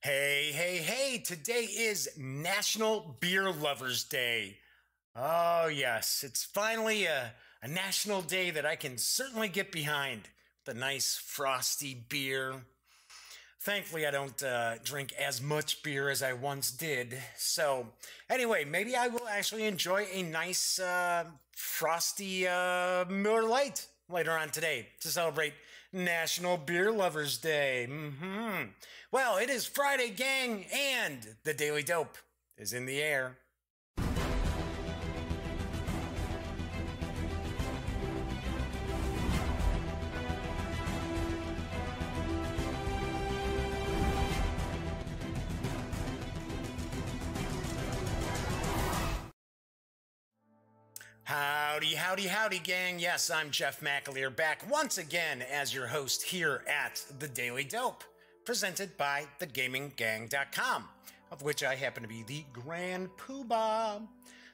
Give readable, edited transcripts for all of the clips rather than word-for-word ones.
Hey, hey, hey, today is National Beer Lovers Day. Oh, yes, it's finally a national day that I can certainly get behind. The nice frosty beer. Thankfully, I don't drink as much beer as I once did. So, anyway, maybe I will actually enjoy a nice frosty Miller Lite later on today to celebrate National Beer Lovers Day. Well, it is Friday, gang, and the Daily Dope is in the air. Howdy, howdy, howdy, gang. Yes, I'm Jeff McAleer, back once again as your host here at The Daily Dope, presented by thegaminggang.com, of which I happen to be the Grand Poobah.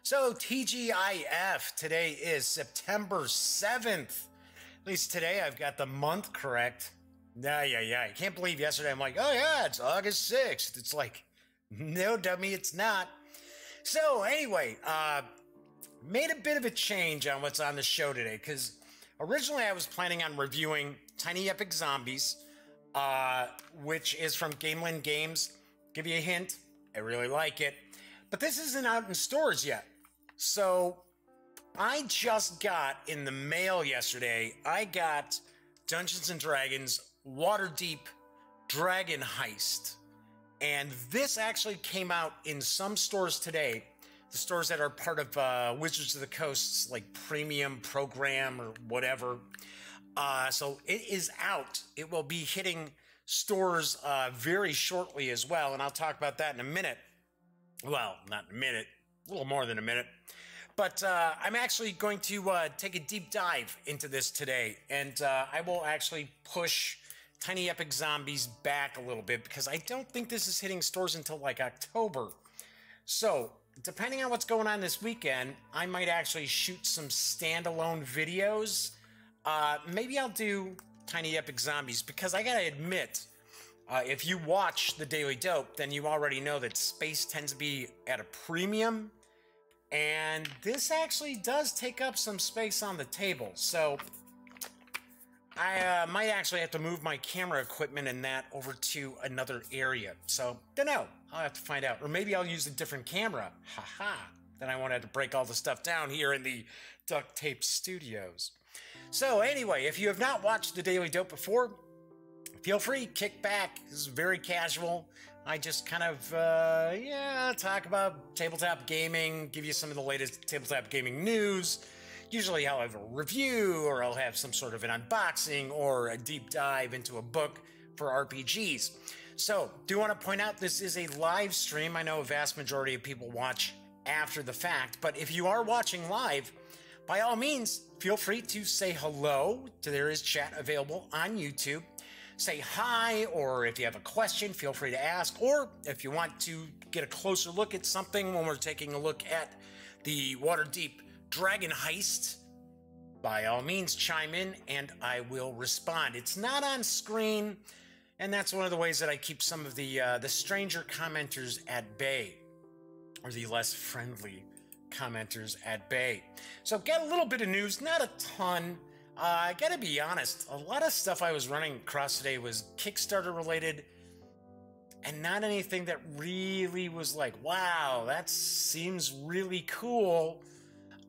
So, TGIF, today is September 7th. At least today I've got the month correct. Yeah. I can't believe yesterday I'm like, oh yeah, it's August 6th. It's like, no, dummy, it's not. So, anyway, made a bit of a change on what's on the show today, because originally I was planning on reviewing Tiny Epic Zombies, which is from Gameland Games. Give you a hint, I really like it. But this isn't out in stores yet. So I just got in the mail yesterday, I got Dungeons Dragons Waterdeep Dragon Heist. And this actually came out in some stores today. The stores that are part of Wizards of the Coast's like premium program or whatever. So it is out. It will be hitting stores very shortly as well, and I'll talk about that in a minute. Well, not in a minute, a little more than a minute. But I'm actually going to take a deep dive into this today, and I will actually push Tiny Epic Zombies back a little bit because I don't think this is hitting stores until like October. So, depending on what's going on this weekend, I might actually shoot some standalone videos. Maybe I'll do Tiny Epic Zombies, because I gotta admit, if you watch The Daily Dope, then you already know that space tends to be at a premium, and this actually does take up some space on the table. So I might actually have to move my camera equipment and that over to another area. So, don't know. I'll have to find out. Or maybe I'll use a different camera. Haha. Then I won't have to break all the stuff down here in the duct tape studios. So anyway, if you have not watched The Daily Dope before, feel free, kick back. This is very casual. I just kind of, talk about tabletop gaming, give you some of the latest tabletop gaming news. Usually I'll have a review, or I'll have some sort of an unboxing, or a deep dive into a book for RPGs. So, do want to point out this is a live stream. I know a vast majority of people watch after the fact, but if you are watching live, by all means, feel free to say hello. There is chat available on YouTube. Say hi, or if you have a question, feel free to ask, or if you want to get a closer look at something when we're taking a look at the Waterdeep Dragon Heist, by all means chime in and I will respond. It's not on screen, and that's one of the ways that I keep some of the stranger commenters at bay, or the less friendly commenters at bay. So got a little bit of news, not a ton. I gotta be honest, a lot of stuff I was running across today was Kickstarter related, and not anything that really was like, wow, that seems really cool.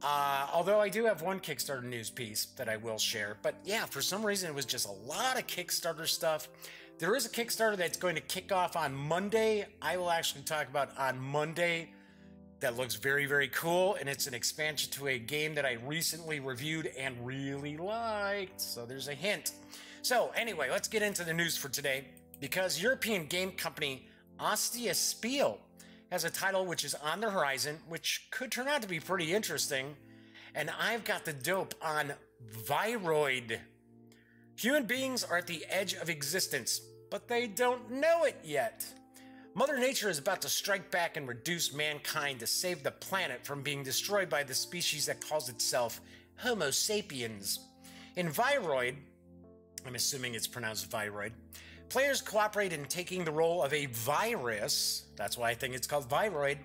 Although I do have one Kickstarter news piece that I will share. But yeah, for some reason, it was just a lot of Kickstarter stuff. There is a Kickstarter that's going to kick off on Monday. I will actually talk about on Monday. That looks very, very cool. And it's an expansion to a game that I recently reviewed and really liked. So there's a hint. So anyway, let's get into the news for today. Because European game company OSTIA Speile has a title which is on the horizon, which could turn out to be pretty interesting. And I've got the dope on Viroid. Human beings are at the edge of existence, but they don't know it yet. Mother Nature is about to strike back and reduce mankind to save the planet from being destroyed by the species that calls itself Homo sapiens. In Viroid, I'm assuming it's pronounced Viroid, Players cooperate in taking the role of a virus, that's why I think it's called Viroid,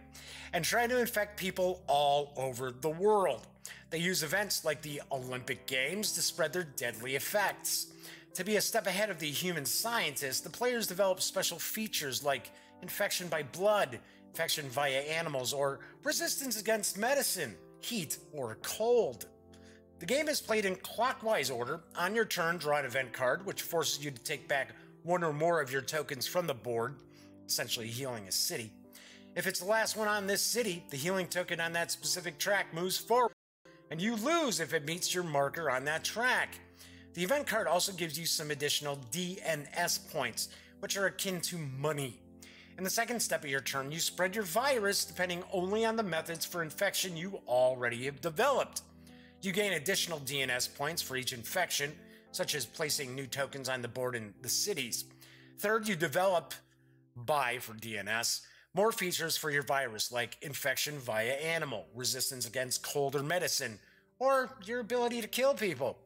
and try to infect people all over the world. They use events like the Olympic Games to spread their deadly effects. To be a step ahead of the human scientists, the players develop special features like infection by blood, infection via animals, or resistance against medicine, heat, or cold. The game is played in clockwise order. On your turn, draw an event card, which forces you to take back one or more of your tokens from the board, essentially healing a city. If it's the last one on this city, the healing token on that specific track moves forward, and you lose if it meets your marker on that track. The event card also gives you some additional DNS points, which are akin to money. In the second step of your turn, you spread your virus depending only on the methods for infection you already have developed. You gain additional DNS points for each infection, such as placing new tokens on the board in the cities. Third, you develop, buy for DNS, more features for your virus, like infection via animal, resistance against cold or medicine, or your ability to kill people.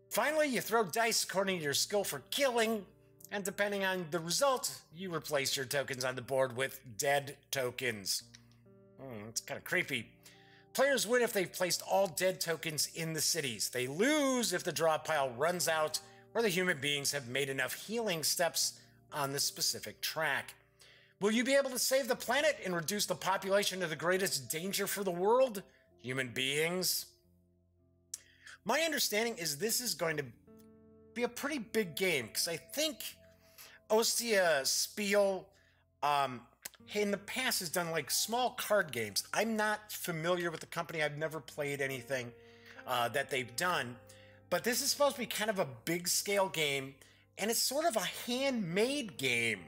Finally, you throw dice according to your skill for killing, and depending on the result, you replace your tokens on the board with dead tokens. It's kind of creepy. Players win if they've placed all dead tokens in the cities. They lose if the draw pile runs out or the human beings have made enough healing steps on the specific track. Will you be able to save the planet and reduce the population to the greatest danger for the world? Human beings? My understanding is this is going to be a pretty big game, because I think OSTIA Speile in the past has done like small card games. I'm not familiar with the company. I've never played anything that they've done, but this is supposed to be kind of a big scale game, and it's sort of a handmade game.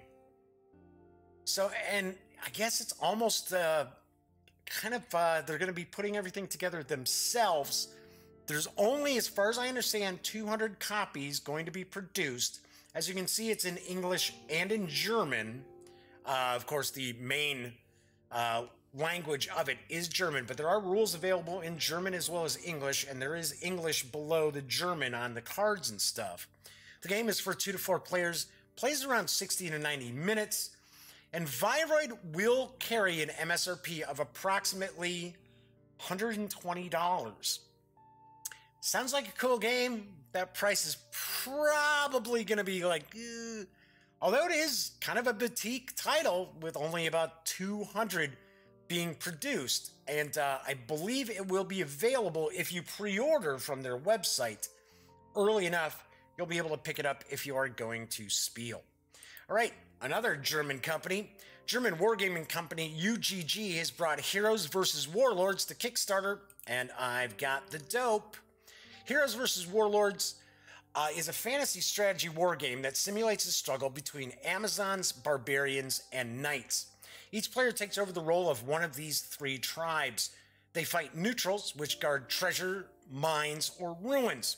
So, and I guess it's almost they're going to be putting everything together themselves. There's only, as far as I understand, 200 copies going to be produced. As you can see, it's in English and in German. Of course, the main language of it is German, but there are rules available in German as well as English, and there is English below the German on the cards and stuff. The game is for 2 to 4 players, plays around 60 to 90 minutes, and Viroid will carry an MSRP of approximately $120. Sounds like a cool game. That price is probably going to be like, although it is kind of a boutique title with only about 200 being produced. And I believe it will be available if you pre-order from their website early enough. You'll be able to pick it up if you are going to Speile. All right, another German company, German wargaming company UGG, has brought Heroes vs. Warlords to Kickstarter, and I've got the dope. Heroes vs. Warlords is a fantasy strategy war game that simulates a struggle between Amazons, barbarians, and knights. Each player takes over the role of one of these 3 tribes. They fight neutrals, which guard treasure, mines, or ruins.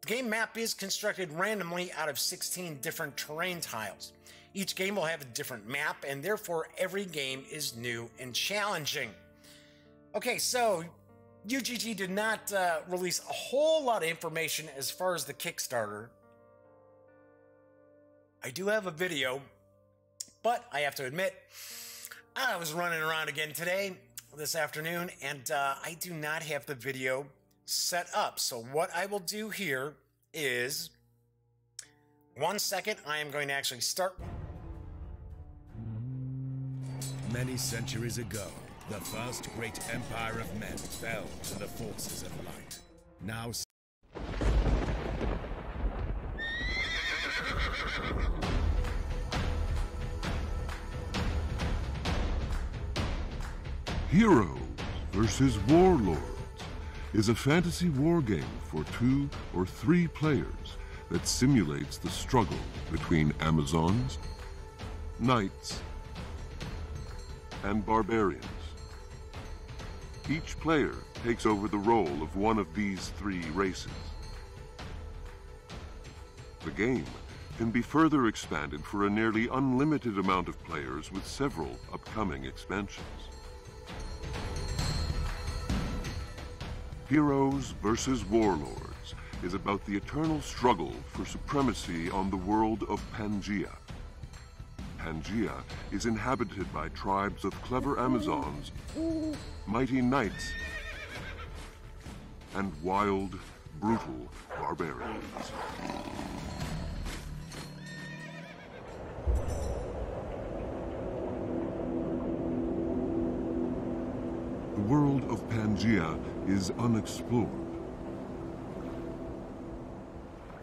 The game map is constructed randomly out of 16 different terrain tiles. Each game will have a different map, and therefore every game is new and challenging. Okay, so UGG did not release a whole lot of information as far as the Kickstarter. I do have a video, but I have to admit, I was running around again this afternoon, and I do not have the video set up. So what I will do here is, 1 second, I am going to actually start. Many centuries ago, the first great empire of men fell to the forces of light. Now, Heroes vs. Warlords is a fantasy war game for 2 or 3 players that simulates the struggle between Amazons, knights, and barbarians. Each player takes over the role of one of these 3 races. The game can be further expanded for a nearly unlimited amount of players with several upcoming expansions. Heroes vs. Warlords is about the eternal struggle for supremacy on the world of Pangea. Pangea is inhabited by tribes of clever Amazons, mighty knights, and wild, brutal barbarians. The world of Pangea is unexplored.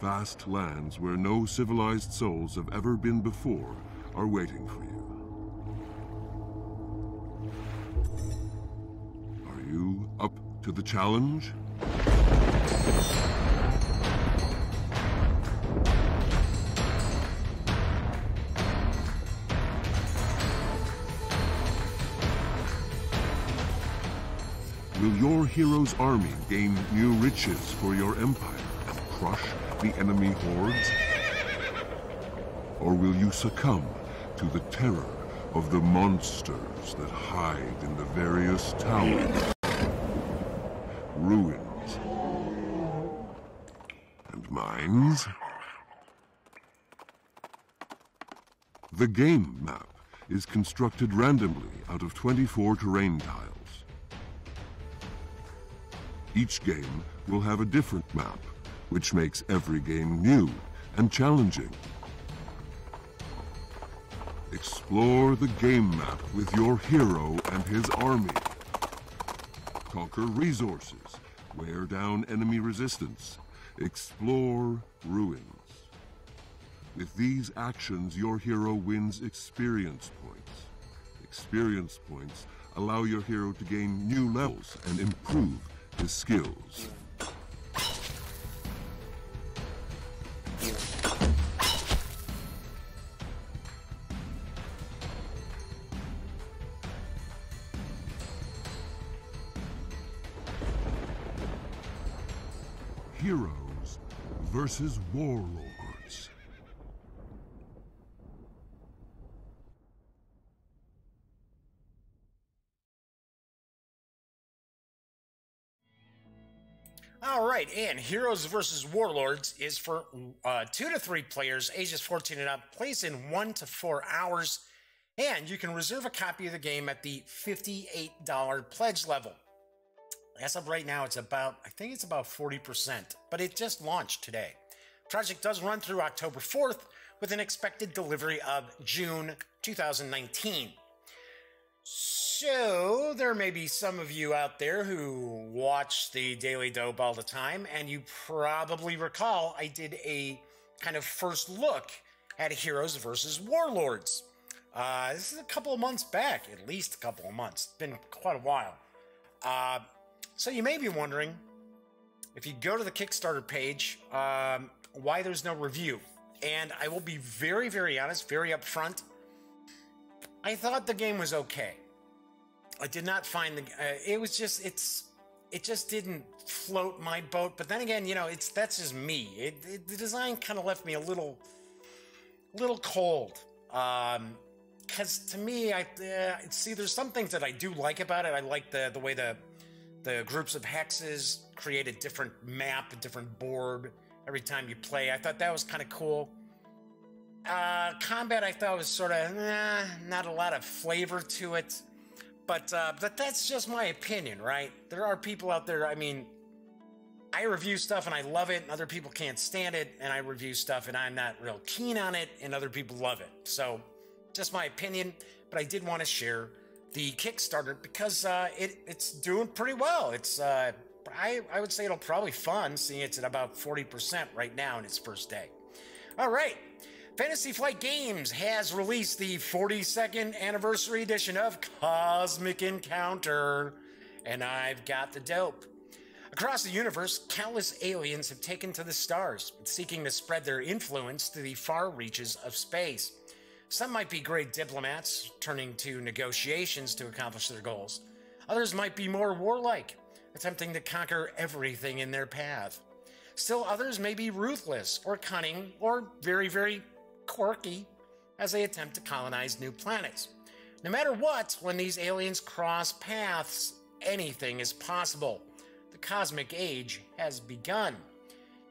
Vast lands where no civilized souls have ever been before are waiting for you. Are you up to the challenge? Will your hero's army gain new riches for your empire and crush the enemy hordes? Or will you succumb to the terror of the monsters that hide in the various towers, ruins, and mines? The game map is constructed randomly out of 24 terrain tiles. Each game will have a different map, which makes every game new and challenging. Explore the game map with your hero and his army. Conquer resources, wear down enemy resistance, explore ruins. With these actions, your hero wins experience points. Experience points allow your hero to gain new levels and improve his skills. Heroes versus warlords. All right, and Heroes versus Warlords is for 2 to 3 players, ages 14 and up, plays in 1 to 4 hours, and you can reserve a copy of the game at the $58 pledge level. As of right now, I think it's about 40%, but it just launched today. Project does run through October 4th with an expected delivery of June 2019. So, there may be some of you out there who watch the Daily Dope all the time, and you probably recall I did a kind of first look at Heroes versus Warlords. This is a couple of months back, at least a couple of months. It's been quite a while. So you may be wondering, if you go to the Kickstarter page, why there's no review. And I will be very, very honest, very upfront. I thought the game was okay. I did not find it just didn't float my boat. But then again, you know, that's just me. The design kind of left me a little cold. Because to me, there's some things that I do like about it. I like the way the groups of hexes create a different map, a different board every time you play. I thought that was kind of cool. Combat I thought was sort of not a lot of flavor to it, but that's just my opinion, right? There are people out there, I mean, I review stuff and I love it, and other people can't stand it, and I review stuff and I'm not real keen on it, and other people love it. So, just my opinion, but I did want to share the Kickstarter because it's doing pretty well. It's I would say it'll probably fund, seeing it's at about 40% right now in its first day. All right. Fantasy Flight Games has released the 42nd anniversary edition of Cosmic Encounter, and I've got the dope. Across the universe, countless aliens have taken to the stars, seeking to spread their influence to the far reaches of space. Some might be great diplomats, turning to negotiations to accomplish their goals. Others might be more warlike, attempting to conquer everything in their path. Still others may be ruthless, or cunning, or very, very quirky as they attempt to colonize new planets. No matter what, when these aliens cross paths, anything is possible. The cosmic age has begun.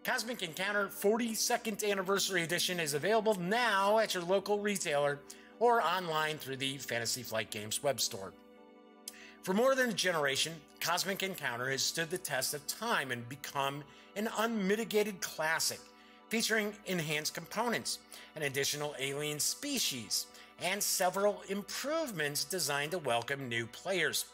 Cosmic Encounter 42nd Anniversary Edition is available now at your local retailer or online through the Fantasy Flight Games web store. For more than a generation, Cosmic Encounter has stood the test of time and become an unmitigated classic, featuring enhanced components, an additional alien species, and several improvements designed to welcome new players.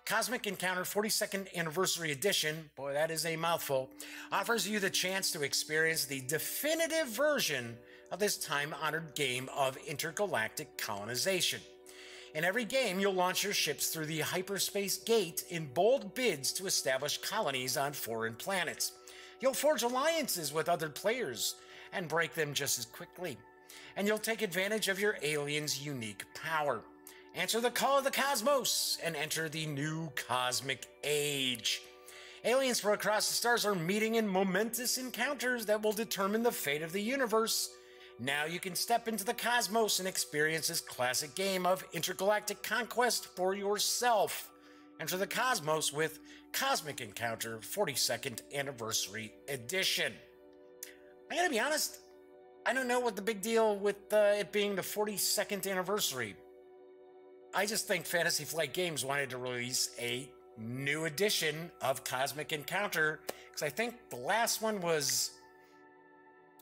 Cosmic Encounter 42nd Anniversary Edition, boy, that is a mouthful, offers you the chance to experience the definitive version of this time-honored game of intergalactic colonization. In every game, you'll launch your ships through the hyperspace gate in bold bids to establish colonies on foreign planets. You'll forge alliances with other players and break them just as quickly. And you'll take advantage of your alien's unique power. Answer the call of the cosmos and enter the new cosmic age. Aliens from across the stars are meeting in momentous encounters that will determine the fate of the universe. Now you can step into the cosmos and experience this classic game of intergalactic conquest for yourself. Enter the cosmos with Cosmic Encounter 42nd Anniversary Edition. I gotta be honest, I don't know what the big deal with it being the 42nd anniversary. I just think Fantasy Flight Games wanted to release a new edition of Cosmic Encounter, because I think the last one was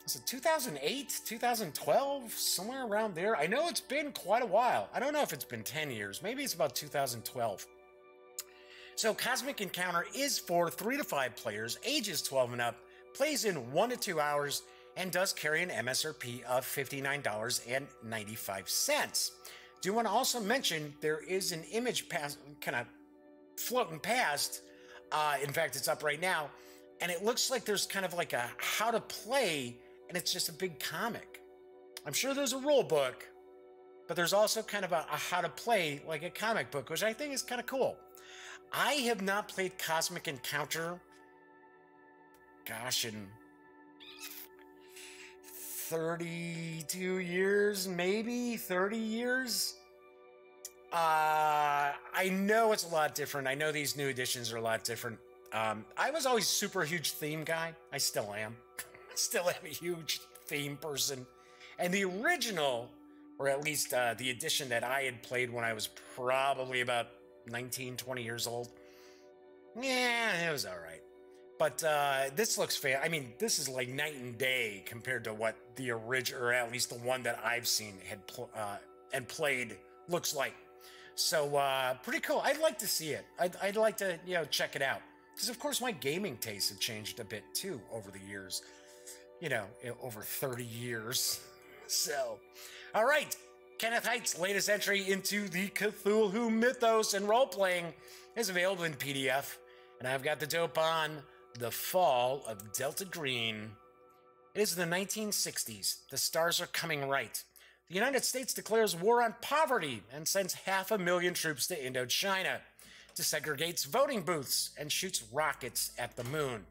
it 2008, 2012, somewhere around there? I know it's been quite a while. I don't know if it's been 10 years. Maybe it's about 2012. So Cosmic Encounter is for 3 to 5 players, ages 12 and up, plays in 1 to 2 hours, and does carry an MSRP of $59.95. Do want to also mention there is an image kind of floating past. In fact, it's up right now, and it looks like there's kind of like a how to play, and it's just a big comic. I'm sure there's a rule book, but there's also kind of a how to play like a comic book, which I think is kind of cool. I have not played Cosmic Encounter, gosh, in 32 years, maybe 30 years. I know it's a lot different. I know these new editions are a lot different. I was always super huge theme guy. I still am. Still am a huge theme person. And the original, or at least the edition that I had played when I was probably about 19, 20 years old, yeah, it was all right. But this looks fair. I mean, this is like night and day compared to what the original, or at least the one that I've seen and played, looks like. So pretty cool. I'd like to see it. I'd like to check it out, because of course my gaming tastes have changed a bit too over the years. Over 30 years. So, all right. Kenneth Height's latest entry into the Cthulhu mythos and role-playing is available in PDF, and I've got the dope on The Fall of Delta Green. It is the 1960s. The stars are coming right. The United States declares war on poverty and sends 500,000 troops to Indochina, desegregates voting booths, and shoots rockets at the moon.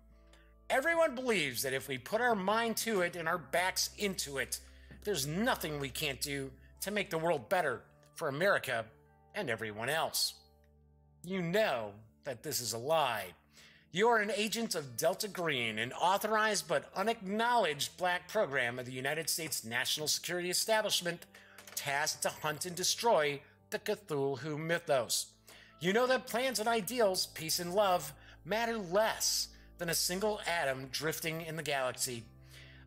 Everyone believes that if we put our mind to it and our backs into it, there's nothing we can't do to make the world better for America and everyone else. You know that this is a lie. You are an agent of Delta Green, an authorized but unacknowledged black program of the United States National Security Establishment, tasked to hunt and destroy the Cthulhu mythos. You know that plans and ideals, peace and love, matter less than a single atom drifting in the galaxy.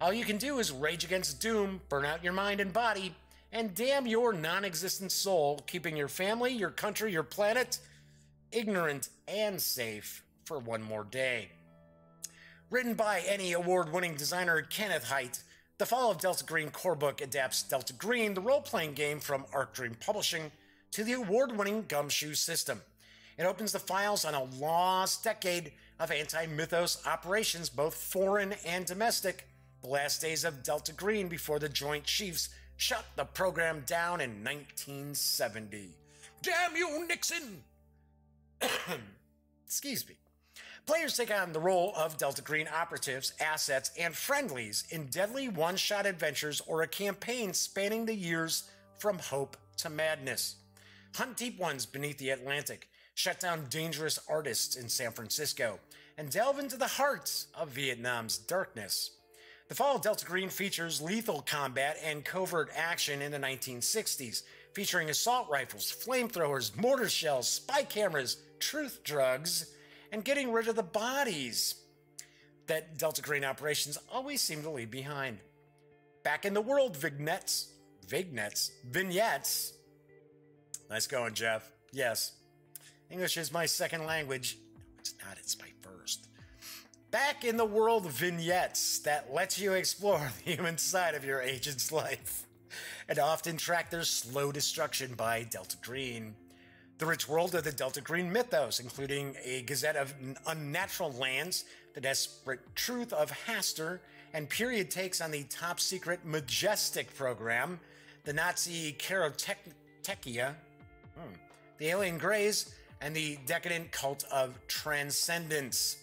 All you can do is rage against doom, burn out your mind and body, and damn your non-existent soul, keeping your family, your country, your planet ignorant and safe for one more day. Written by Emmy award-winning designer Kenneth Height, The Fall of Delta Green core book adapts Delta Green, the role-playing game from Arc Dream Publishing, to the award-winning Gumshoe system. It opens the files on a lost decade of anti-mythos operations, both foreign and domestic, the last days of Delta Green before the Joint Chiefs shut the program down in 1970. Damn you, Nixon! Excuse me. Players take on the role of Delta Green operatives, assets, and friendlies in deadly one-shot adventures or a campaign spanning the years from hope to madness. Hunt deep ones beneath the Atlantic, shut down dangerous artists in San Francisco, and delve into the heart of Vietnam's darkness. The Fall of Delta Green features lethal combat and covert action in the 1960s, featuring assault rifles, flamethrowers, mortar shells, spy cameras, truth drugs, and getting rid of the bodies that Delta Green operations always seem to leave behind. Back in the world, vignettes. Nice going, Jeff. Yes. English is my second language. No, it's not. It's my first. Back in the world of vignettes that lets you explore the human side of your agent's life and often track their slow destruction by Delta Green. The rich world of the Delta Green mythos, including a gazette of unnatural lands, the desperate truth of Hastur, and period takes on the top-secret Majestic program, the Nazi Karotechia, the alien Greys, and the decadent cult of Transcendence.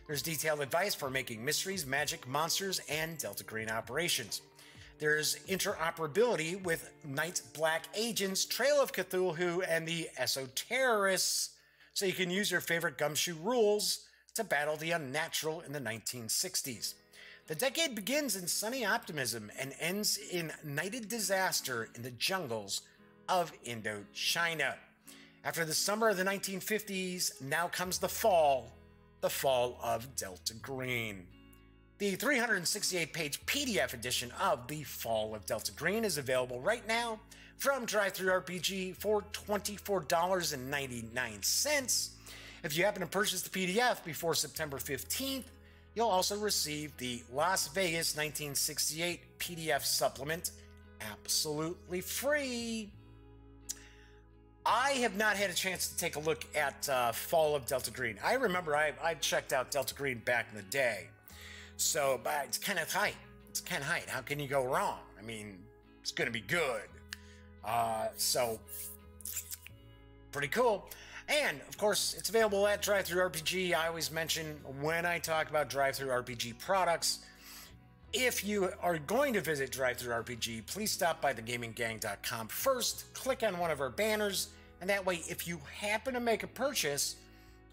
There's detailed advice for making mysteries, magic, monsters, and Delta Green operations. There's interoperability with Night Black Agents, Trail of Cthulhu, and the Esoterrorists, so you can use your favorite gumshoe rules to battle the unnatural in the 1960s. The decade begins in sunny optimism and ends in nighted disaster in the jungles of Indochina. After the summer of the 1950s, now comes the fall of Delta Green. The 368-page PDF edition of The Fall of Delta Green is available right now from DriveThruRPG for $24.99. If you happen to purchase the PDF before September 15th, you'll also receive the Las Vegas 1968 PDF supplement absolutely free. I have not had a chance to take a look at Fall of Delta Green. I remember I checked out Delta Green back in the day. So, but it's kind of hype. It's kind of hype. How can you go wrong? I mean, it's going to be good. So, pretty cool. And, of course, it's available at DriveThruRPG. I always mention when I talk about DriveThruRPG products, if you are going to visit DriveThruRPG, please stop by thegaminggang.com first, click on one of our banners, and that way, if you happen to make a purchase,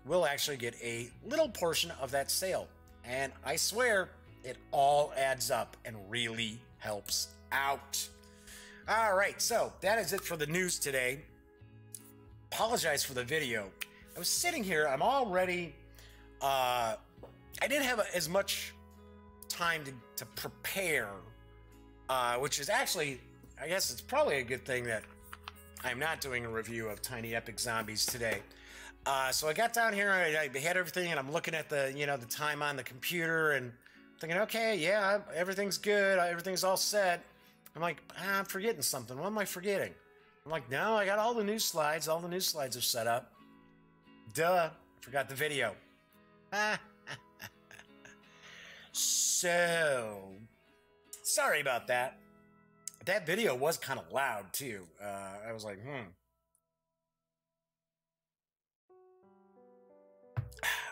we'll actually get a little portion of that sale. And I swear, it all adds up and really helps out. All right, so that is it for the news today. Apologize for the video. I was sitting here, I'm all ready. I didn't have as much time to prepare, which is actually, I guess it's probably a good thing that I'm not doing a review of Tiny Epic Zombies today. So I got down here, I had everything, and I'm looking at the, the time on the computer and thinking, okay, yeah, everything's good, everything's all set. I'm like, I'm forgetting something. What am I forgetting? I'm like, no, I got all the news slides. All the news slides are set up. Duh, forgot the video. So, sorry about that. That video was kind of loud, too. I was like,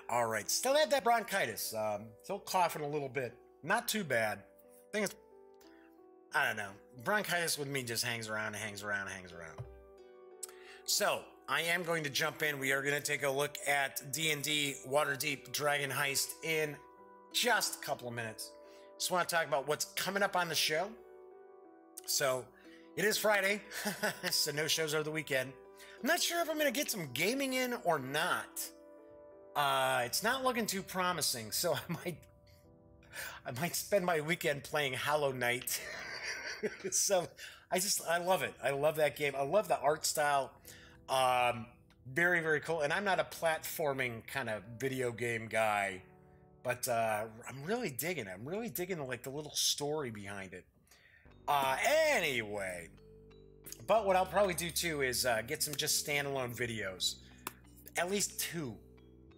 All right, still had that bronchitis. Still coughing a little bit. Not too bad. I think it's, I don't know. Bronchitis with me just hangs around and hangs around and hangs around. So, I am going to jump in. We are going to take a look at D&D Waterdeep Dragon Heist in just a couple of minutes. Just want to talk about what's coming up on the show. So, it is Friday, so no shows over the weekend. I'm not sure if I'm going to get some gaming in or not. It's not looking too promising, so I might spend my weekend playing Hollow Knight. So I love it. I love that game. I love the art style. Very, very cool. And I'm not a platforming kind of video game guy, but I'm really digging it. I'm really digging like the little story behind it. Anyway, but what I'll probably do too is get some just standalone videos. At least two.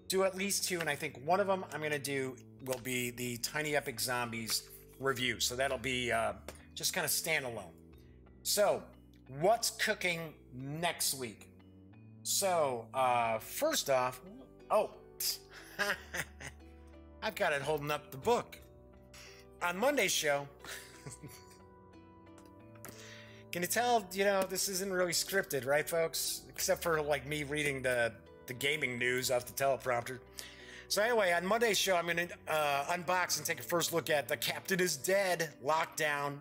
Do at least two, and I think one of them I'm going to do will be the Tiny Epic Zombies review. So that'll be just kind of standalone. So, what's cooking next week? So, first off, I've got it holding up the book. On Monday's show, can you tell, this isn't really scripted, right, folks? Except for, like, me reading the gaming news off the teleprompter. So anyway, on Monday's show, I'm going to unbox and take a first look at The Captain is Dead Lockdown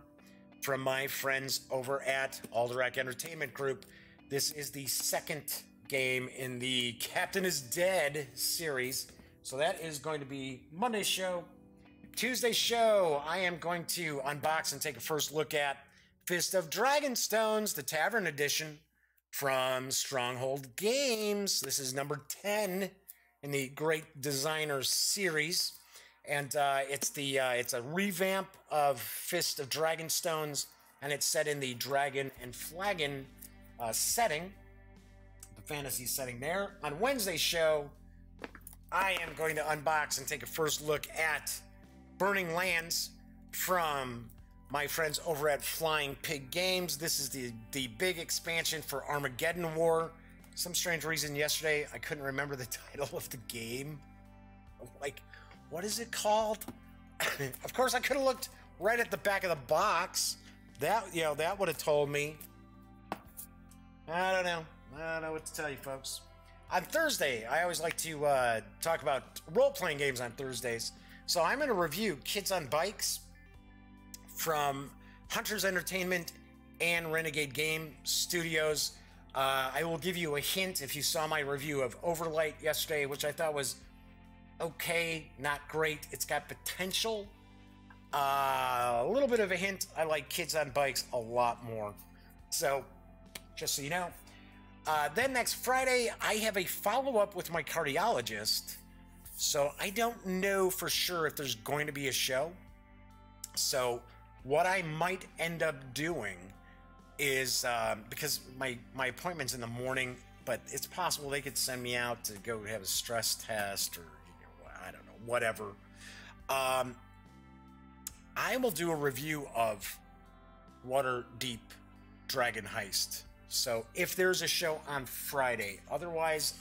from my friends over at Alderac Entertainment Group. This is the second game in the Captain is Dead series. So that is going to be Monday's show. Tuesday's show, I am going to unbox and take a first look at Fist of Dragonstones, the Tavern Edition from Stronghold Games. This is number 10 in the Great Designers series. And it's a revamp of Fist of Dragonstones, and it's set in the Dragon and Flagon setting, the fantasy setting there. On Wednesday's show, I am going to unbox and take a first look at Burning Lands from my friends over at Flying Pig Games. This is the big expansion for Armageddon War. Some strange reason yesterday I couldn't remember the title of the game. Like, what is it called? Of course, I could have looked right at the back of the box. That would have told me. I don't know. I don't know what to tell you, folks. On Thursday, I always like to talk about role-playing games on Thursdays. So I'm going to review Kids on Bikes from Hunters Entertainment and Renegade Game Studios. I will give you a hint if you saw my review of Overlight yesterday, which I thought was okay, not great. It's got potential. A little bit of a hint. I like Kids on Bikes a lot more. So, just so you know. Then next Friday, I have a follow-up with my cardiologist. So I don't know for sure if there's going to be a show. So what I might end up doing is, because my appointment's in the morning, but it's possible they could send me out to go have a stress test or, I don't know, whatever. I will do a review of Waterdeep Dragon Heist. So if there's a show on Friday, otherwise,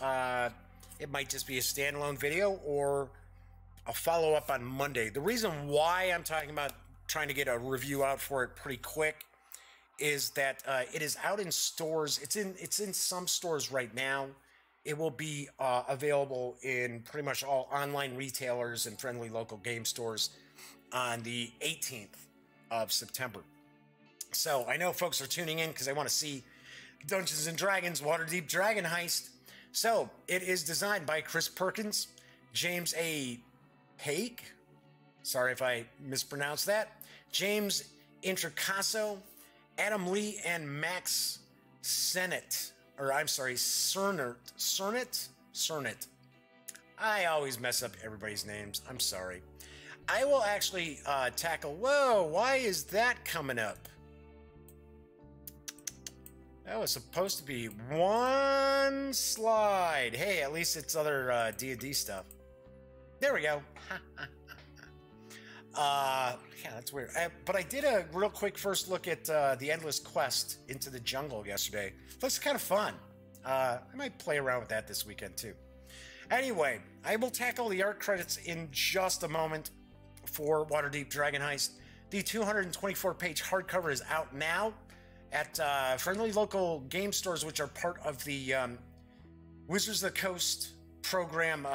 it might just be a standalone video or a follow-up on Monday. The reason why I'm talking about trying to get a review out for it pretty quick is that it is out in stores. It's in some stores right now. It will be available in pretty much all online retailers and friendly local game stores on the 18th of September. So I know folks are tuning in because they want to see Dungeons Dragons Waterdeep Dragon Heist. So it is designed by Chris Perkins, James A. Haig, sorry if I mispronounced that, James Introcaso, Adam Lee, and Max Cernit. I always mess up everybody's names. I'm sorry. I will actually tackle... Whoa, why is that coming up? That was supposed to be one slide. Hey, at least it's other D&D stuff. There we go. Yeah, that's weird. But I did a real quick first look at the Endless Quest into the Jungle yesterday. Looks kind of fun. I might play around with that this weekend too. Anyway, I will tackle the art credits in just a moment for Waterdeep Dragon Heist. The 224-page hardcover is out now at friendly local game stores, which are part of the Wizards of the Coast program.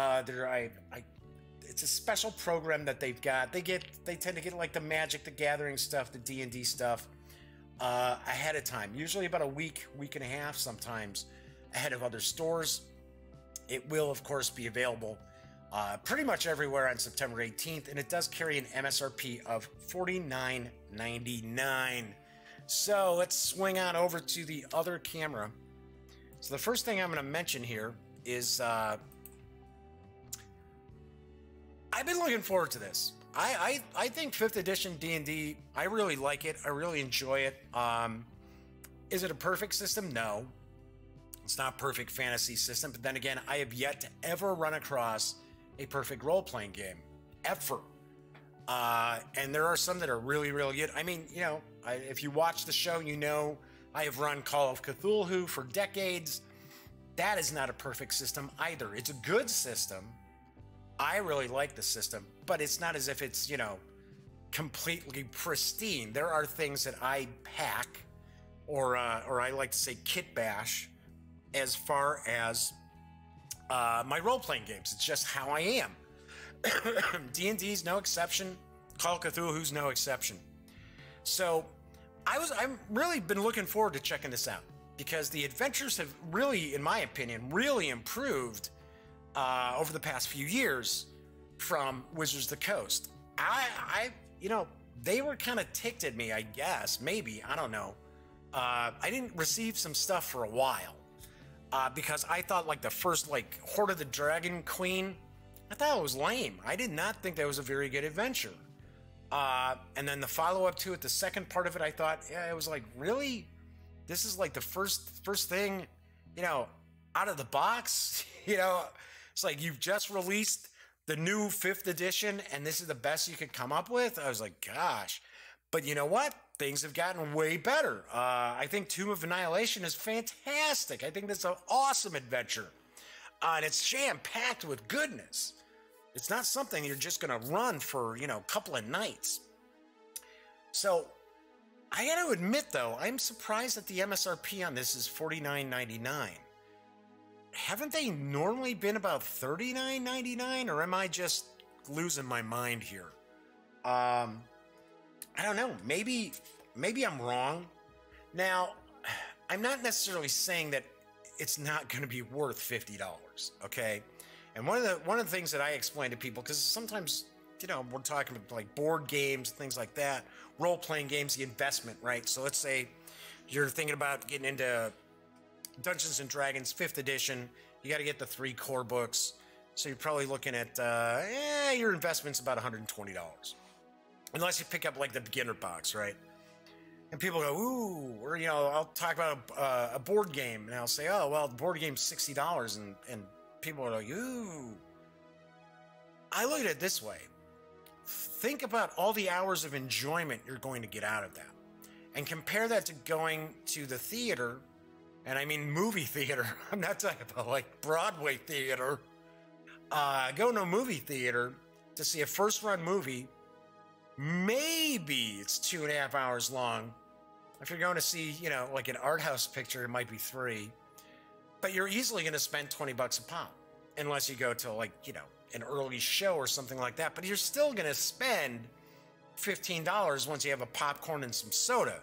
It's a special program that they've got. They tend to get like the Magic the Gathering stuff, the D&D stuff ahead of time. Usually about a week and a half, sometimes ahead of other stores. It will, of course, be available pretty much everywhere on September 18th, and it does carry an MSRP of $49.99. So let's swing on over to the other camera. So the first thing I'm going to mention here is I've been looking forward to this. I think 5th edition D&D, I really like it. I really enjoy it. Is it a perfect system? No. It's not a perfect fantasy system. But then again, I have yet to ever run across a perfect role-playing game. Ever. And there are some that are really, really good. I mean, you know, if you watch the show, you know I have run Call of Cthulhu for decades. That is not a perfect system either. It's a good system. I really like the system, but it's not as if it's, you know, completely pristine. There are things that I pack, or I like to say kit bash, as far as my role-playing games. It's just how I am. D&D's no exception. Call of Cthulhu's no exception. So I've really been looking forward to checking this out because the adventures have really, in my opinion, really improved over the past few years from Wizards of the Coast. You know, they were kind of ticked at me, I guess, maybe, I don't know. I didn't receive some stuff for a while because I thought like the first like Horde of the Dragon Queen, I thought it was lame. I did not think that was a very good adventure. And then the follow-up to it, the second part of it, I thought, yeah, it was like, really? This is like the first thing, you know, out of the box? You know, it's like you've just released the new 5th edition and this is the best you could come up with? I was like, gosh. But you know what? Things have gotten way better. I think Tomb of Annihilation is fantastic. I think that's an awesome adventure. And it's jam-packed with goodness. It's not something you're just going to run for, you know, a couple of nights. So, I got to admit, though, I'm surprised that the MSRP on this is $49.99. Haven't they normally been about $39.99, or am I just losing my mind here? I don't know. Maybe I'm wrong. Now, I'm not necessarily saying that it's not going to be worth $50, okay? And one of the things that I explain to people, because sometimes, you know, we're talking about like board games, things like that, role-playing games, the investment, right? So let's say you're thinking about getting into Dungeons and Dragons 5th edition. You got to get the 3 core books. So you're probably looking at, your investment's about $120. Unless you pick up like the beginner box, right? And people go, ooh, or, you know, I'll talk about a board game and I'll say, oh, well, the board game's $60 and people are like, ooh. I look at it this way. Think about all the hours of enjoyment you're going to get out of that. And compare that to going to the theater, and I mean movie theater. I'm not talking about like Broadway theater. Going to a movie theater to see a first-run movie. Maybe it's 2.5 hours long. If you're going to see, you know, like an art house picture, it might be 3. But you're easily going to spend $20 a pop, unless you go to like, you know, an early show or something like that. But you're still going to spend $15 once you have a popcorn and some soda.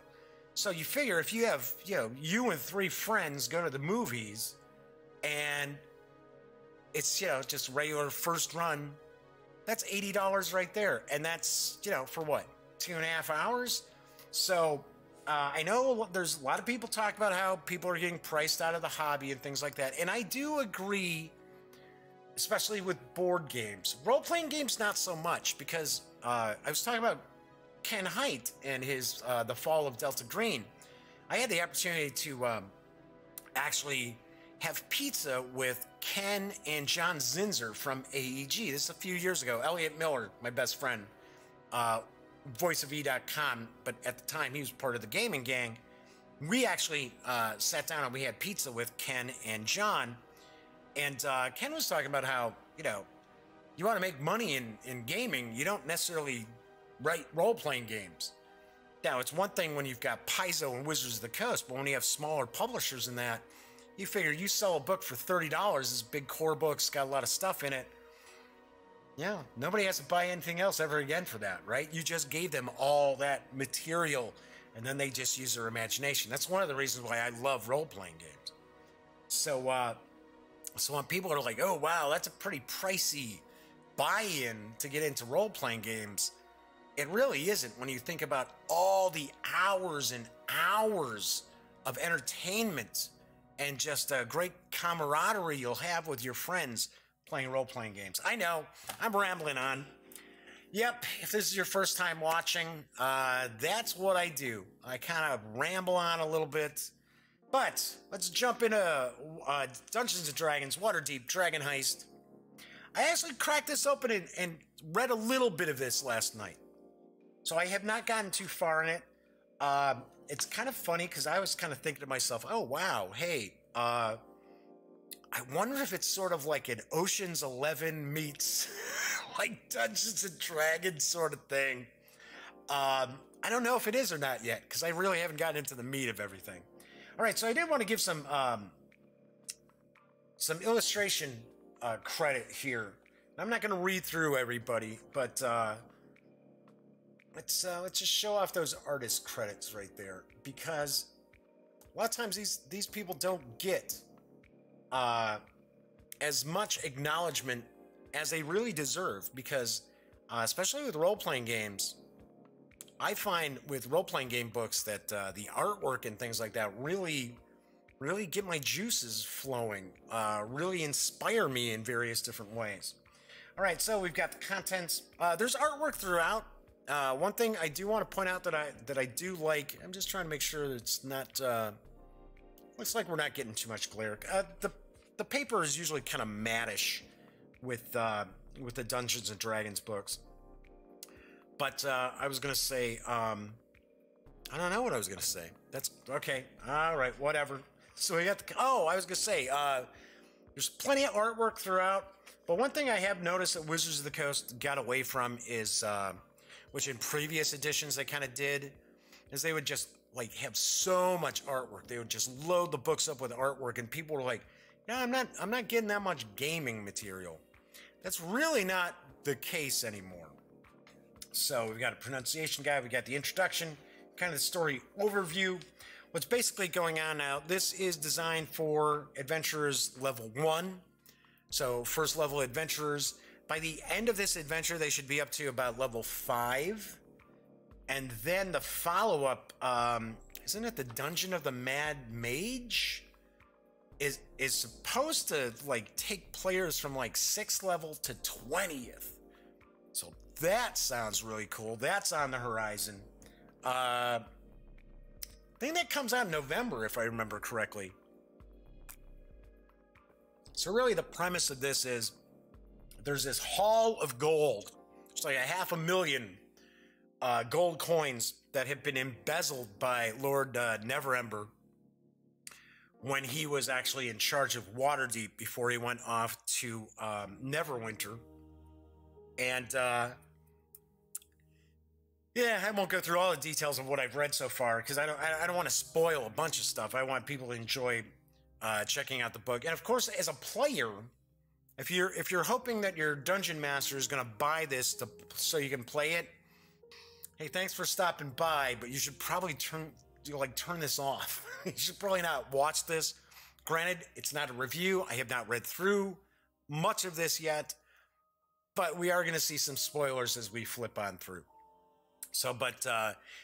So you figure if you have, you know, you and 3 friends go to the movies and it's, you know, just regular first run, that's $80 right there. And that's, you know, for what, 2.5 hours? So I know there's a lot of people talk about how people are getting priced out of the hobby and things like that. And I do agree, especially with board games. Role-playing games, not so much, because I was talking about Ken Hite and his The Fall of Delta Green. I had the opportunity to actually have pizza with Ken and John Zinser from AEG. This is a few years ago. Elliot Miller, my best friend, voiceofe.com, but at the time he was part of the gaming gang. We actually sat down and we had pizza with Ken and John. And Ken was talking about how, you know, you want to make money in gaming, you don't necessarily write role-playing games. Now, it's one thing when you've got Paizo and Wizards of the Coast, but when you have smaller publishers in that, you figure you sell a book for $30, this big core book's got a lot of stuff in it. Yeah, nobody has to buy anything else ever again for that, right? You just gave them all that material, and then they just use their imagination. That's one of the reasons why I love role-playing games. So, so when people are like, oh, wow, that's a pretty pricey buy-in to get into role-playing games, it really isn't when you think about all the hours and hours of entertainment and just a great camaraderie you'll have with your friends playing role-playing games. I know, I'm rambling on. Yep, if this is your first time watching, that's what I do. I kind of ramble on a little bit. But let's jump into Dungeons Dragons Waterdeep Dragon Heist. I actually cracked this open and read a little bit of this last night. So I have not gotten too far in it. It's kind of funny because I was kind of thinking to myself, oh, wow, hey, I wonder if it's sort of like an Ocean's 11 meets like Dungeons and Dragons sort of thing. I don't know if it is or not yet because I really haven't gotten into the meat of everything. All right, so I did want to give some illustration credit here. I'm not going to read through everybody, but let's just show off those artist credits right there, because a lot of times these people don't get as much acknowledgement as they really deserve, because especially with role-playing games, I find with role-playing game books that the artwork and things like that really get my juices flowing, really inspire me in various different ways. All right, so we've got the contents. There's artwork throughout. One thing I do want to point out that I do like, I'm just trying to make sure that it's not, looks like we're not getting too much glare. The paper is usually kind of mattish with the Dungeons and Dragons books. But I was going to say, I don't know what I was going to say. That's okay. All right, whatever. So we got I was going to say, there's plenty of artwork throughout. But one thing I have noticed that Wizards of the Coast got away from is, which in previous editions they kind of did, is they would just like have so much artwork. They would just load the books up with artwork, and people were like, "No, I'm not getting that much gaming material." That's really not the case anymore. So we've got a pronunciation guide, we got the introduction, kind of the story overview. What's basically going on now, this is designed for adventurers level 1. So first level adventurers. By the end of this adventure, they should be up to about level 5. And then the follow-up, isn't it the Dungeon of the Mad Mage? Is supposed to like take players from like 6th level to 20th. So that sounds really cool. That's on the horizon. I think that comes out in November, if I remember correctly. So really the premise of this is there's this haul of gold. It's like 500,000 gold coins that have been embezzled by Lord Neverember when he was actually in charge of Waterdeep before he went off to Neverwinter. And yeah, I won't go through all the details of what I've read so far, because I don't want to spoil a bunch of stuff. I want people to enjoy checking out the book. And of course, as a player, if you're hoping that your dungeon master is going to buy this so you can play it, hey, thanks for stopping by, but you should probably turn this off. You should probably not watch this. Granted, it's not a review. I have not read through much of this yet, but we are going to see some spoilers as we flip on through. So, but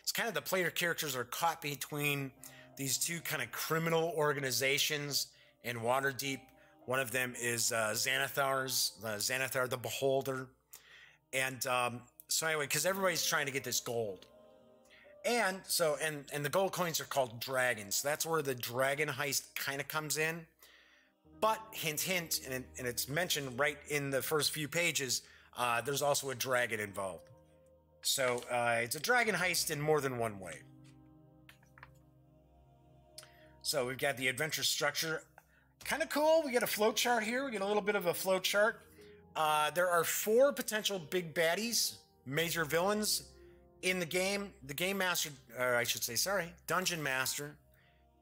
it's kind of the player characters are caught between these two kind of criminal organizations in Waterdeep. One of them is Xanathar the Beholder. And so anyway, because everybody's trying to get this gold. And so, and the gold coins are called dragons. That's where the dragon heist kind of comes in. But hint, hint, and it's mentioned right in the first few pages, there's also a dragon involved. So it's a dragon heist in more than one way. So we've got the adventure structure. Kind of cool. We get a flow chart here. We get a little bit of a flow chart. There are 4 potential big baddies, major villains in the game. The game master, or I should say, sorry, dungeon master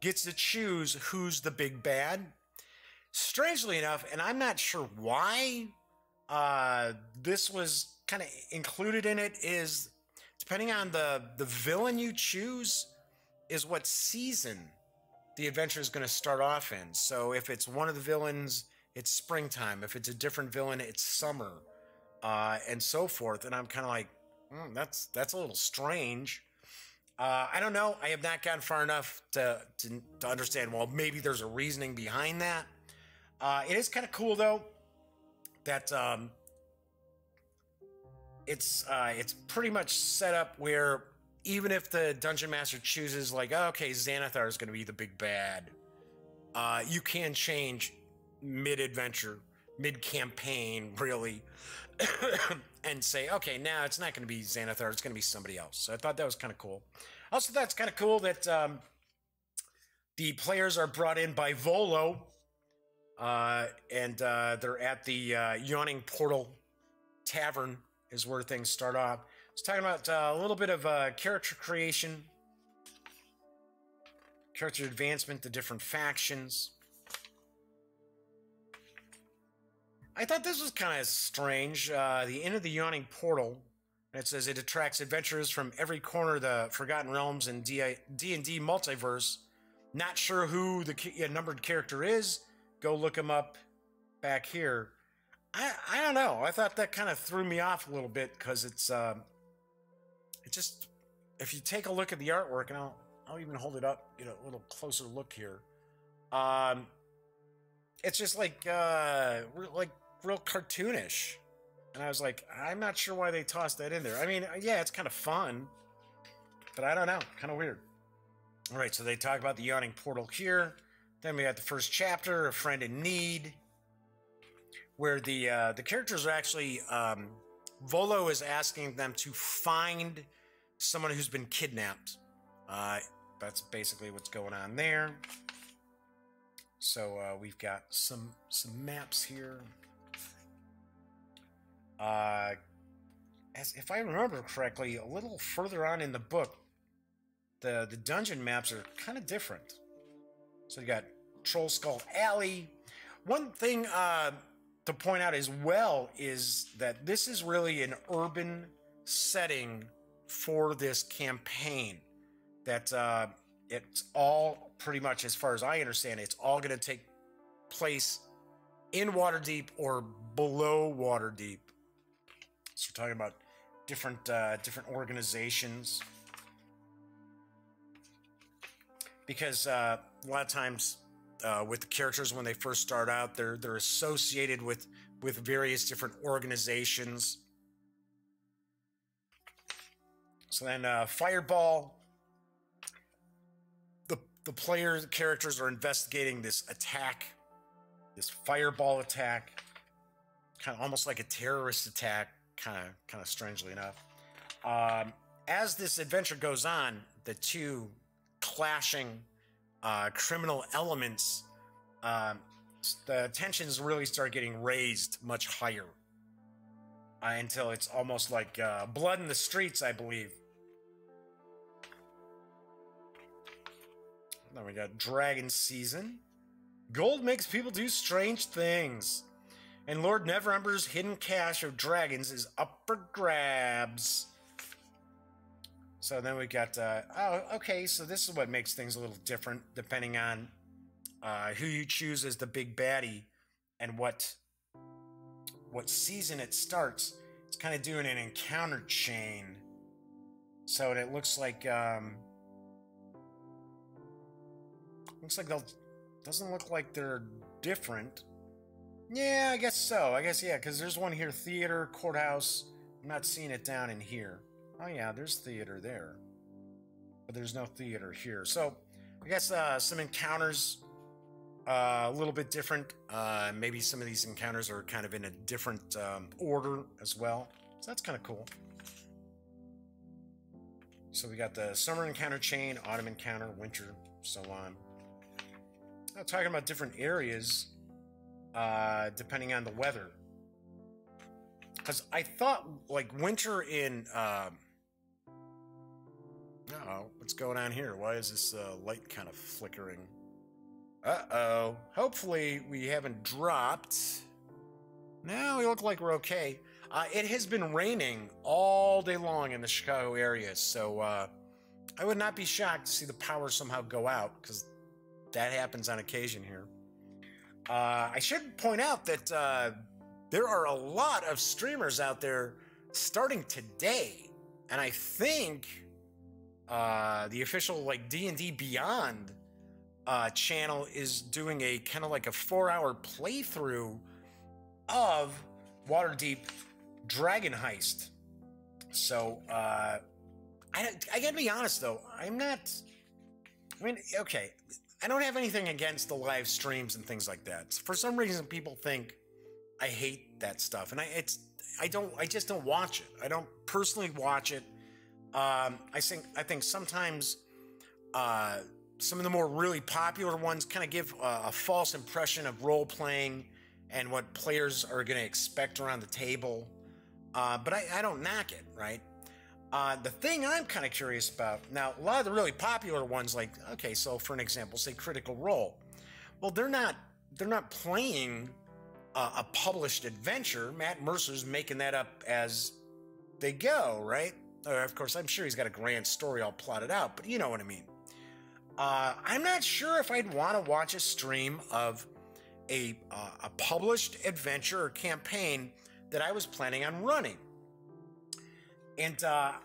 gets to choose who's the big bad. Strangely enough, and I'm not sure why this was kind of included in it, is depending on the villain you choose is what season the adventure is going to start off in. So if it's one of the villains, it's springtime. If it's a different villain, it's summer, and so forth. And I'm kind of like, that's a little strange. I don't know. I have not gotten far enough to understand, well, maybe there's a reasoning behind that. It is kind of cool, though, that it's pretty much set up where even if the dungeon master chooses, like, oh, okay, Xanathar is going to be the big bad, you can change mid-adventure, mid-campaign, really, and say, okay, now it's not going to be Xanathar, it's going to be somebody else. So I thought that was kind of cool. Also, that's kind of cool that the players are brought in by Volo, and they're at the Yawning Portal Tavern is where things start off. I was talking about a little bit of character creation, character advancement, the different factions. I thought this was kind of strange. The Inn of the Yawning Portal. It says it attracts adventurers from every corner of the Forgotten Realms and D&D multiverse. Not sure who the numbered character is. Go look him up back here. I don't know. I thought that kind of threw me off a little bit because it just, if you take a look at the artwork, and I'll even hold it up, a little closer look here. It's just like real cartoonish. And I was like, I'm not sure why they tossed that in there. I mean, yeah, it's kind of fun, but I don't know, kind of weird. All right, so they talk about the Yawning Portal here. Then we got the first chapter, A Friend in Need, where the characters are actually, Volo is asking them to find someone who's been kidnapped. That's basically what's going on there. So we've got some maps here. As if I remember correctly, a little further on in the book, the dungeon maps are kind of different. So you got Troll Skull Alley. One thing to point out as well is that this is really an urban setting for this campaign. That it's all pretty much, as far as I understand, it's all going to take place in Waterdeep or below Waterdeep. So we're talking about different organizations, because a lot of times with the characters when they first start out, they're associated with various different organizations. So then Fireball, the characters are investigating this attack, this fireball attack, kind of almost like a terrorist attack. Kind of strangely enough. As this adventure goes on, the two clashing criminal elements, the tensions really start getting raised much higher until it's almost like blood in the streets, I believe. Then we got Dragon Season. Gold makes people do strange things. And Lord Neverember's hidden cache of dragons is up for grabs. So then we got, oh, okay, so this is what makes things a little different depending on who you choose as the big baddie and what season it starts. It's kind of doing an encounter chain. So it looks like, doesn't look like they're different. Yeah, I guess so. I guess, yeah, because there's one here, theater, courthouse. I'm not seeing it down in here. Oh, yeah, there's theater there. But there's no theater here. So, I guess some encounters a little bit different. Maybe some of these encounters are kind of in a different order as well. So that's kind of cool. So we got the summer encounter chain, autumn encounter, winter, so on. Now, talking about different areas. Depending on the weather, because I thought like winter in what's going on here? Why is this light kind of flickering? Hopefully we haven't dropped. No, we look like we're okay. It has been raining all day long in the Chicago area, so I would not be shocked to see the power somehow go out, because that happens on occasion here. I should point out that there are a lot of streamers out there starting today, and I think the official like D&D Beyond channel is doing a kind of like a 4-hour playthrough of Waterdeep Dragon Heist. So I gotta be honest though, okay, I don't have anything against the live streams and things like that. For some reason, people think I hate that stuff, and I just don't watch it. I don't personally watch it. I think sometimes some of the more really popular ones kind of give a false impression of role playing and what players are going to expect around the table. But I don't knock it, right? The thing I'm kind of curious about, now, a lot of the really popular ones, like, okay, so for an example, say Critical Role. Well, they're not playing a published adventure. Matt Mercer's making that up as they go, right? Of course, I'm sure he's got a grand story all plotted out, but you know what I mean. I'm not sure if I'd want to watch a stream of a published adventure or campaign that I was planning on running. And I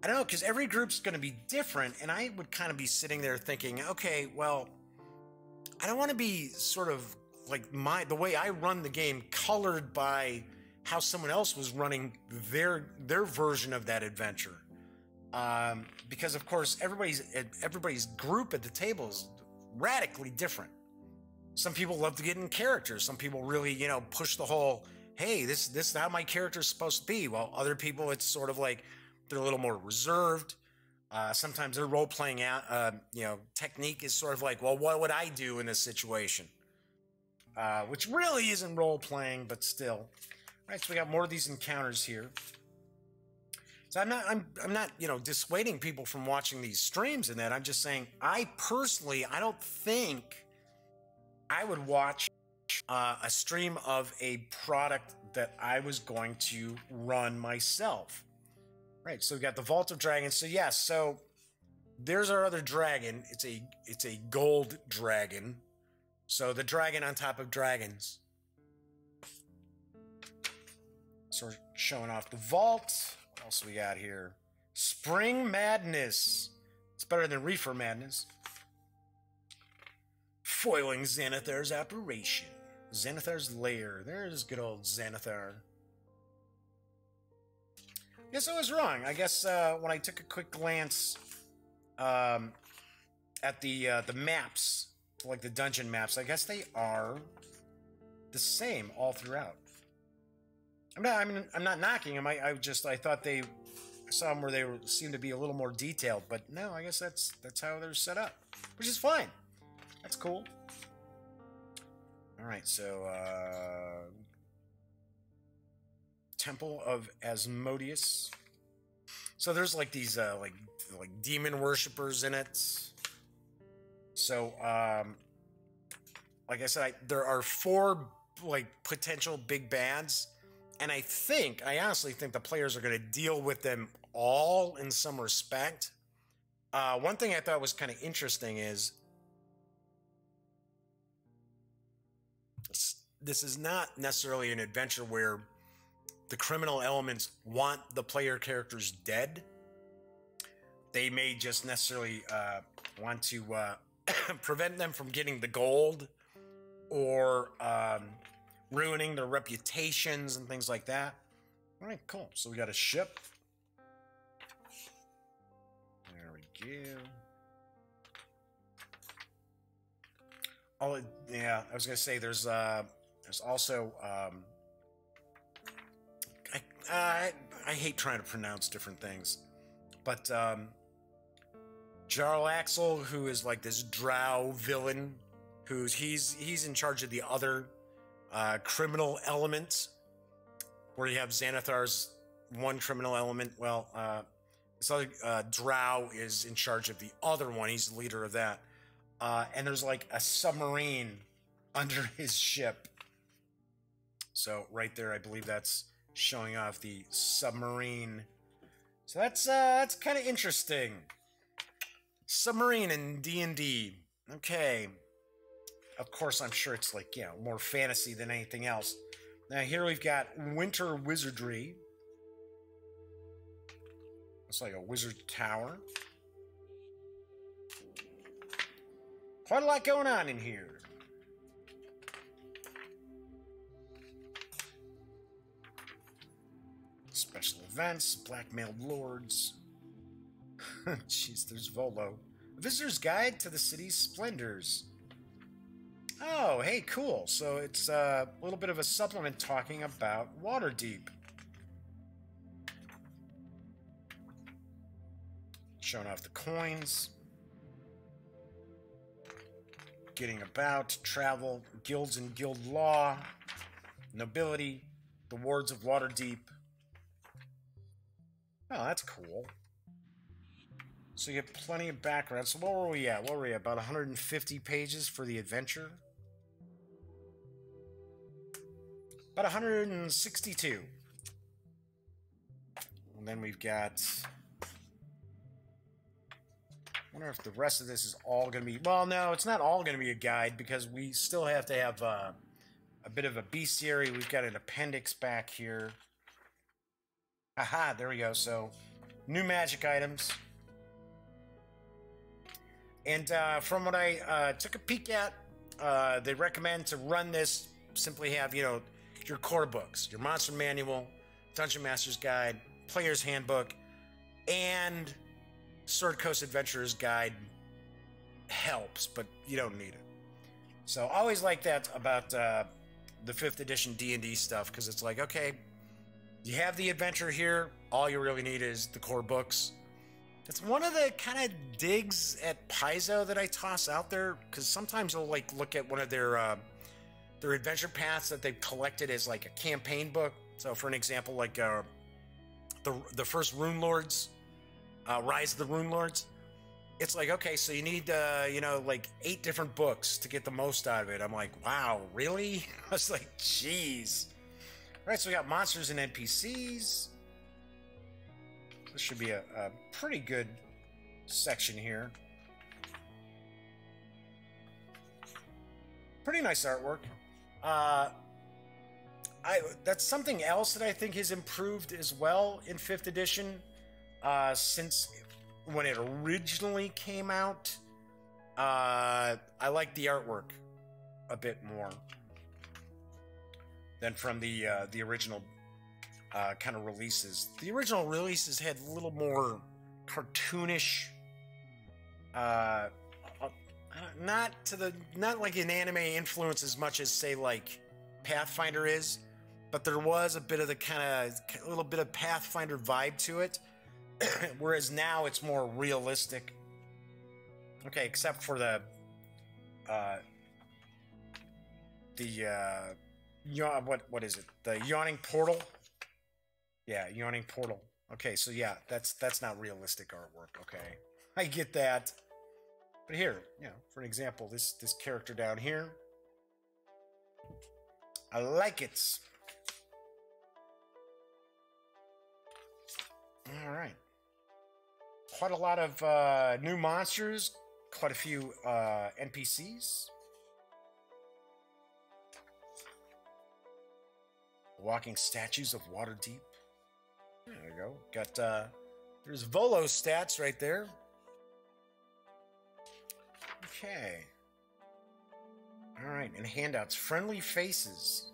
don't know, because every group's going to be different, and I would kind of be sitting there thinking, okay, well, I don't want to be sort of like the way I run the game colored by how someone else was running their version of that adventure. Because of course everybody's group at the table is radically different. Some people love to get in characters. Some people really, you know, push the whole, hey, this is how my character's supposed to be. While other people, it's sort of like they're a little more reserved. Sometimes their role-playing technique is sort of like, well, what would I do in this situation? Which really isn't role-playing, but still. All right, so we got more of these encounters here. So I'm not, you know, dissuading people from watching these streams and that. I'm just saying, I don't think I would watch a stream of a product that I was going to run myself. Right, so we got the Vault of Dragons. So yes, so there's our other dragon. It's a gold dragon. So the dragon on top of dragons. So we're showing off the vault. What else we got here? Spring Madness. It's better than Reefer Madness. Foiling Xanathar's apparition. Xanathar's lair. There's good old Xanathar. Guess I was wrong. I guess when I took a quick glance at the maps, like the dungeon maps, I guess they are the same all throughout. I'm not knocking them. I thought I saw them where they seemed to be a little more detailed, but no, I guess that's how they're set up, which is fine. That's cool. All right, so Temple of Asmodeus. So there's like these like demon worshippers in it. So like I said, there are 4 like potential big bads, and I honestly think the players are going to deal with them all in some respect. One thing I thought was kind of interesting is this is not necessarily an adventure where the criminal elements want the player characters dead. They may just necessarily want to prevent them from getting the gold or ruining their reputations and things like that. All right, cool. So we got a ship. There we go. Oh, yeah, I was going to say there's also... I hate trying to pronounce different things, but Jarl Axel, who is like this drow villain, he's in charge of the other criminal element, where you have Xanathar's one criminal element. Well, this other drow is in charge of the other one. He's the leader of that, and there's like a submarine under his ship. So right there, I believe that's showing off the submarine. So that's kind of interesting. Submarine in D&D. Okay. Of course, I'm sure it's like, you know, more fantasy than anything else. Now here we've got Winter Wizardry. It's like a wizard tower. Quite a lot going on in here. Special events, blackmailed lords. Jeez, there's Volo. A visitor's guide to the city's splendors. Oh, hey, cool. So it's a little bit of a supplement talking about Waterdeep. Showing off the coins. Getting about, travel, guilds and guild law, nobility, the wards of Waterdeep. Oh, that's cool. So you get plenty of background. So what were we at? About 150 pages for the adventure? About 162. And then we've got... I wonder if the rest of this is all going to be... Well, no, it's not all going to be a guide because we still have to have a bit of a bestiary. We've got an appendix back here. Aha, there we go. So, new magic items. And from what I took a peek at, they recommend to run this, simply have, you know, your core books, your Monster Manual, Dungeon Master's Guide, Player's Handbook, and Sword Coast Adventurer's Guide helps, but you don't need it. So I always like that about the 5th edition D&D stuff, because it's like, okay, you have the adventure here, all you really need is the core books. It's one of the kind of digs at Paizo that I toss out there, because sometimes I'll like look at one of their adventure paths that they've collected as like a campaign book. So for an example, like the first Rune Lords, Rise of the Rune Lords. It's like, okay, so you need, you know, like 8 different books to get the most out of it. I'm like, wow, really? I was like, jeez. All right, so we got monsters and NPCs. This should be a pretty good section here. Pretty nice artwork. That's something else that I think has improved as well in 5th edition since when it originally came out. I like the artwork a bit more than from the original kind of releases. The original releases had a little more cartoonish, not like an anime influence as much as say like Pathfinder is, but there was a bit of the a little bit of Pathfinder vibe to it. Whereas now it's more realistic. Okay, except for the what is it? The yawning portal. Yeah, yawning portal. Okay, so yeah, that's not realistic artwork. Okay, I get that. But here, you know, for an example, this character down here, I like it. All right. Quite a lot of new monsters, quite a few NPCs. Walking statues of Waterdeep. There we go. Got, there's Volo's stats right there. Okay. All right, and handouts. Friendly faces.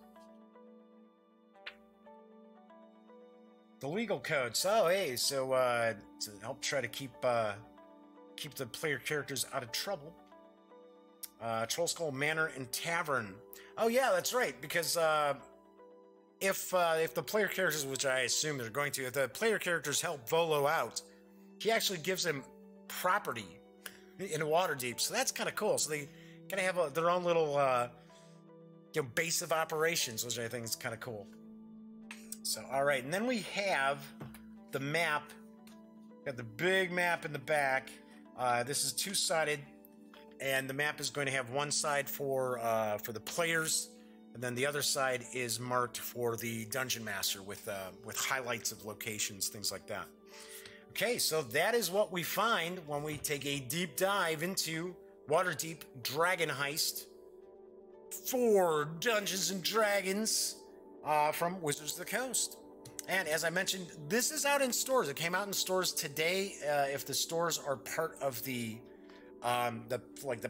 The legal code. So, hey, so to help try to keep the player characters out of trouble. Trollskull Manor and Tavern. Oh yeah, that's right. Because if the player characters, which I assume they're going to, if the player characters help Volo out, he actually gives him property in Waterdeep. So that's kind of cool. So they kind of have their own little base of operations, which I think is kind of cool. So, all right, and then we have the map. Got the big map in the back. This is two-sided, and the map is going to have one side for the players, and then the other side is marked for the Dungeon Master with highlights of locations, things like that. Okay, so that is what we find when we take a deep dive into Waterdeep Dragon Heist for Dungeons and Dragons. From Wizards of the Coast. And as I mentioned, this is out in stores. It came out in stores today. If the stores are part of the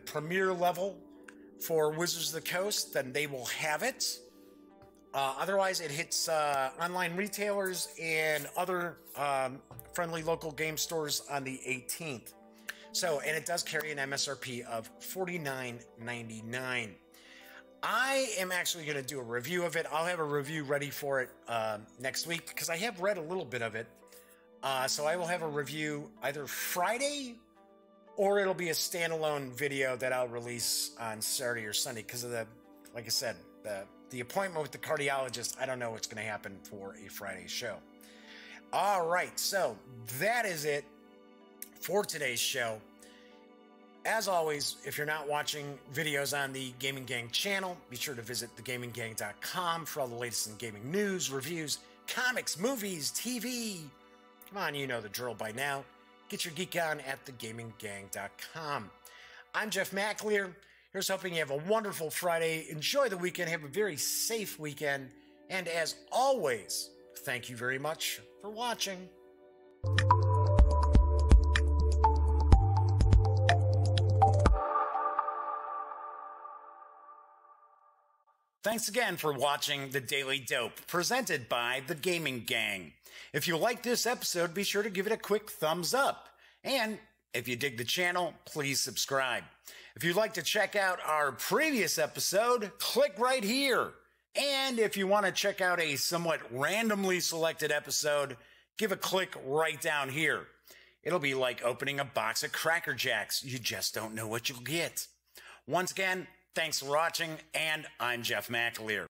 premier level for Wizards of the Coast, then they will have it. Otherwise, it hits online retailers and other friendly local game stores on the 18th. So, and it does carry an MSRP of $49.99. I am actually going to do a review of it. I'll have a review ready for it next week because I have read a little bit of it. So I will have a review either Friday or it'll be a standalone video that I'll release on Saturday or Sunday because of like I said, the appointment with the cardiologist. I don't know what's going to happen for a Friday show. All right, so that is it for today's show. As always, if you're not watching videos on the Gaming Gang channel, be sure to visit thegaminggang.com for all the latest in gaming news, reviews, comics, movies, TV. Come on, you know the drill by now. Get your geek on at thegaminggang.com. I'm Jeff McAleer. Here's hoping you have a wonderful Friday. Enjoy the weekend. Have a very safe weekend. And as always, thank you very much for watching. Thanks again for watching The Daily Dope, presented by The Gaming Gang. If you like this episode, be sure to give it a quick thumbs up. And if you dig the channel, please subscribe. If you'd like to check out our previous episode, click right here. And if you want to check out a somewhat randomly selected episode, give a click right down here. It'll be like opening a box of Cracker Jacks. You just don't know what you'll get. Once again, thanks for watching, and I'm Jeff McAleer.